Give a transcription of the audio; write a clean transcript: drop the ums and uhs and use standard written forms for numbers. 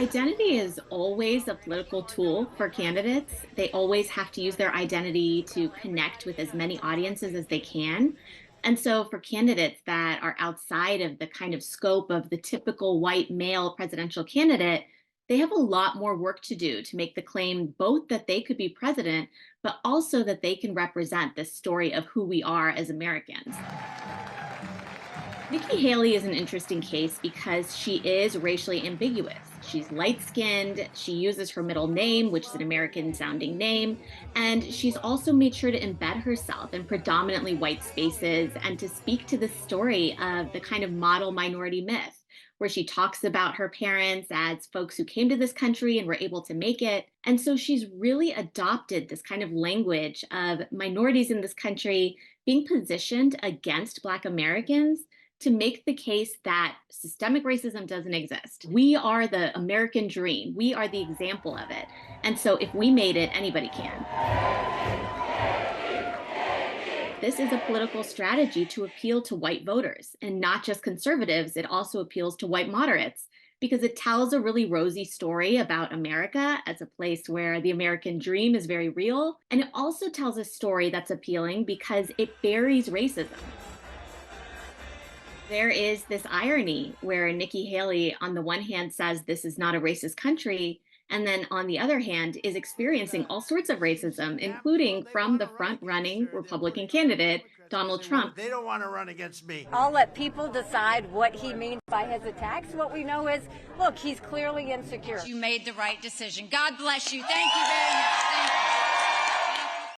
Identity is always a political tool for candidates. They always have to use their identity to connect with as many audiences as they can. And so, for candidates that are outside of the kind of scope of the typical white male presidential candidate, they have a lot more work to do to make the claim both that they could be president, but also that they can represent this story of who we are as Americans. Nikki Haley is an interesting case because she is racially ambiguous. She's light skinned, she uses her middle name, which is an American sounding name, and she's also made sure to embed herself in predominantly white spaces and to speak to the story of the kind of model minority myth, where she talks about her parents as folks who came to this country and were able to make it. And so she's really adopted this kind of language of minorities in this country being positioned against Black Americans to make the case that systemic racism doesn't exist. We are the American dream. We are the example of it. And so if we made it, anybody can. This is a political strategy to appeal to white voters and not just conservatives. It also appeals to white moderates because it tells a really rosy story about America as a place where the American dream is very real. And it also tells a story that's appealing because it buries racism. There is this irony where Nikki Haley, on the one hand, says this is not a racist country, and then on the other hand, is experiencing all sorts of racism, including from the front running Republican candidate, Donald Trump. They don't want to run against me. I'll let people decide what he means by his attacks. What we know is, look, he's clearly insecure. You made the right decision. God bless you. Thank you very much. Thank you.